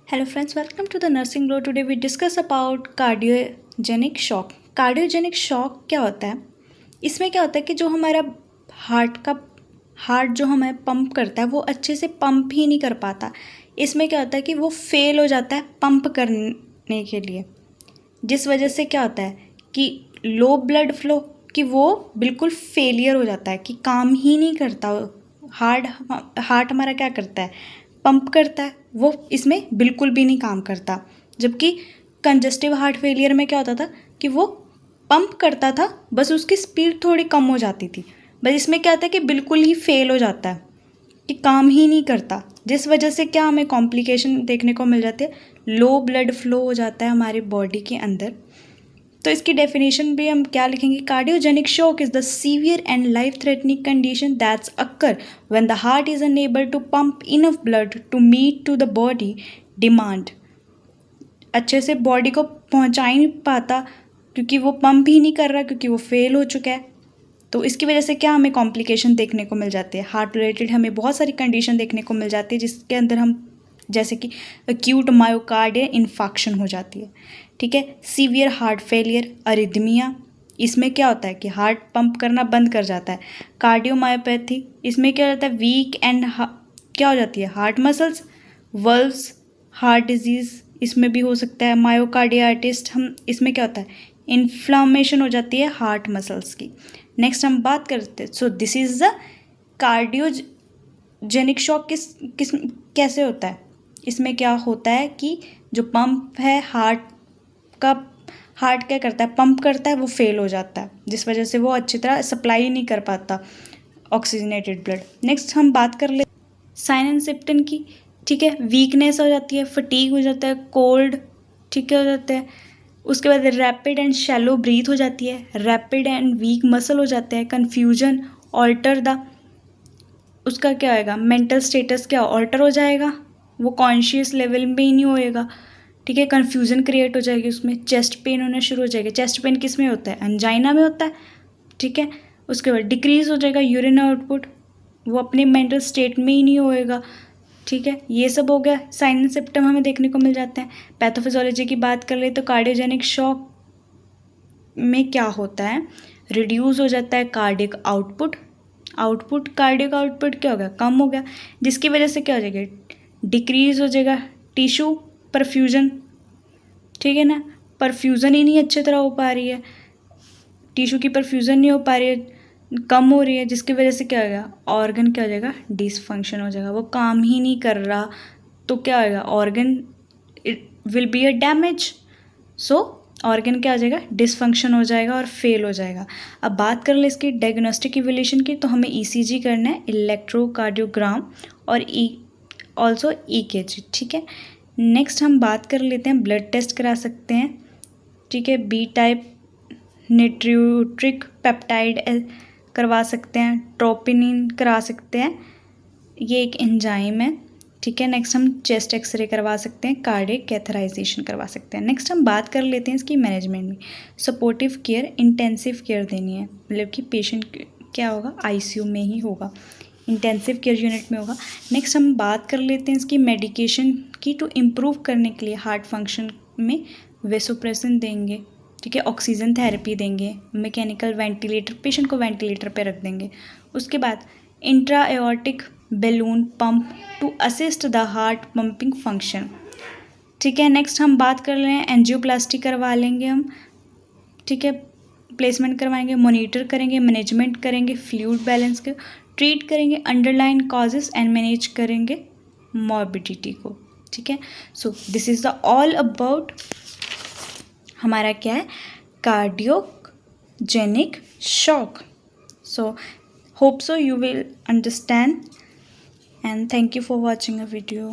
Hello friends, welcome to the Nursing Grow. Today we discuss about cardiogenic shock. Cardiogenic shock क्या होता है? इसमें क्या होता है कि जो हमारा हार्ट जो हमें पंप करता है वो अच्छे से पंप ही नहीं कर पाता. इसमें क्या होता है कि वो फेल हो जाता है पंप करने के लिए, जिस वजह से क्या होता है कि लो ब्लड फ्लो कि वो बिल्कुल फेलियर हो जाता है कि काम ही नहीं करता. हार्ट हमारा क्या करता है, पंप करता है, वो इसमें बिल्कुल भी नहीं काम करता. जबकि कंजस्टिव हार्ट फेलियर में क्या होता था कि वो पंप करता था, बस उसकी स्पीड थोड़ी कम हो जाती थी. बस इसमें क्या होता है कि बिल्कुल ही फेल हो जाता है कि काम ही नहीं करता, जिस वजह से क्या हमें कॉम्प्लिकेशन देखने को मिल जाती है. लो ब्लड फ्लो हो जाता है हमारी बॉडी के अंदर. तो इसकी डेफिनेशन भी हम क्या लिखेंगे? Cardiogenic shock is the severe and life threatening condition that's occur when the heart is unable to pump enough blood to meet to the body demand. अच्छे से बॉडी को पहुंचा ही नहीं पाता क्योंकि वो पंप ही नहीं कर रहा, क्योंकि वो फेल हो चुका है. तो इसकी वजह से क्या हमें कॉम्प्लिकेशन देखने को मिल जाती है. हार्ट रिलेटेड हमें बहुत सारी कंडीशन देखने को मिल जाती है, जिसके अंदर हम जैसे कि एक्यूट मायोकार्डियल इन्फाक्शन हो जाती है. ठीक है, सीवियर हार्ट फेलियर, अरिथमिया, इसमें क्या होता है कि हार्ट पंप करना बंद कर जाता है. कार्डियोमायोपैथी, इसमें क्या होता है वीक एंड क्या हो जाती है heart muscles. Valves heart disease, इसमें भी हो सकता है. मायोकार्डियाटिस्ट, हम इसमें क्या होता है इन्फ्लामेशन हो जाती है हार्ट मसल्स की. नेक्स्ट हम बात करते हैं. So this is the cardiogenic shock. किस कैसे होता है? इसमें क्या होता है कि जो पंप है हार्ट क्या करता है, पंप करता है, वो फेल हो जाता है, जिस वजह से वो अच्छी तरह सप्लाई नहीं कर पाता ऑक्सीजनेटेड ब्लड. नेक्स्ट हम बात कर ले साइन एंड सिम्पटम की. ठीक है, वीकनेस हो जाती है, फटीग हो जाता है, कोल्ड ठीक है हो जाता है. उसके बाद रैपिड एंड शैलो ब्रीथ हो जाती है, रैपिड एंड वीक मसल हो जाते हैं, कन्फ्यूजन, ऑल्टर द, उसका क्या होएगा मेंटल स्टेटस क्या ऑल्टर हो जाएगा, वो कॉन्शियस लेवल में ही नहीं होएगा. ठीक है, कन्फ्यूज़न क्रिएट हो जाएगी उसमें. चेस्ट पेन होना शुरू हो जाएगा. चेस्ट पेन किस में होता है? एंजाइना में होता है. ठीक है, उसके बाद डिक्रीज़ हो जाएगा यूरिन आउटपुट, वो अपनी मेंटल स्टेट में ही नहीं होएगा. ठीक है, ये सब हो गया साइन एंड सिम्पटम हमें देखने को मिल जाते हैं. पैथोफिजियोलॉजी की बात कर ले तो कार्डियोजेनिक शॉक में क्या होता है, रिड्यूस हो जाता है कार्डियक आउटपुट कार्डियक आउटपुट क्या हो गया, कम हो गया, जिसकी वजह से क्या हो जाएगा डिक्रीज़ हो जाएगा टिश्यू परफ्यूज़न. ठीक है ना, परफ्यूज़न ही नहीं अच्छी तरह हो पा रही है, टिश्यू की परफ्यूज़न नहीं हो पा रही है, कम हो रही है, जिसकी वजह से क्या होगा ऑर्गन क्या हो जाएगा डिसफंक्शन हो जाएगा, वो काम ही नहीं कर रहा. तो क्या होगा organ it will be a damage. So organ क्या हो जाएगा डिसफंक्शन हो जाएगा और फेल हो जाएगा. अब बात कर ले इसकी डायग्नोस्टिक इवोल्यूशन की, तो हमें ईसीजी करना है, इलेक्ट्रोकार्डियोग्राम, और ऑल्सो ईकेजी. ठीक है, नेक्स्ट हम बात कर लेते हैं ब्लड टेस्ट करा सकते हैं. ठीक है, बी टाइप नाइट्रोट्रिक पेप्टाइड करवा सकते हैं, ट्रोपोनिन करा सकते हैं, ये एक एंजाइम है. ठीक है, नेक्स्ट हम चेस्ट एक्सरे करवा सकते हैं, कार्डियक कैथराइजेशन करवा सकते हैं. नेक्स्ट हम बात कर लेते हैं इसकी मैनेजमेंट में. सपोर्टिव केयर, इंटेंसिव केयर देनी है, मतलब कि पेशेंट क्या होगा आईसीयू में ही होगा, इंटेंसिव केयर यूनिट में होगा. नेक्स्ट हम बात कर लेते हैं इसकी मेडिकेशन की. टू इम्प्रूव करने के लिए हार्ट फंक्शन में वेसोप्रेसिन देंगे. ठीक है, ऑक्सीजन थेरेपी देंगे, मैकेनिकल वेंटिलेटर, पेशेंट को वेंटिलेटर पे रख देंगे. उसके बाद intra aortic balloon pump to assist the heart pumping function. ठीक है, नेक्स्ट हम बात कर रहे हैं एंजियोप्लास्टी करवा लेंगे हम. ठीक है, प्लेसमेंट करवाएंगे, मॉनिटर करेंगे, मैनेजमेंट करेंगे, फ्लूइड बैलेंस के ट्रीट करेंगे, अंडरलाइन कॉजेस एंड मैनेज करेंगे मॉर्बिडिटी को. ठीक है, so this is the all about हमारा क्या है cardiogenic shock. So hope so you will understand, and thank you for watching a video.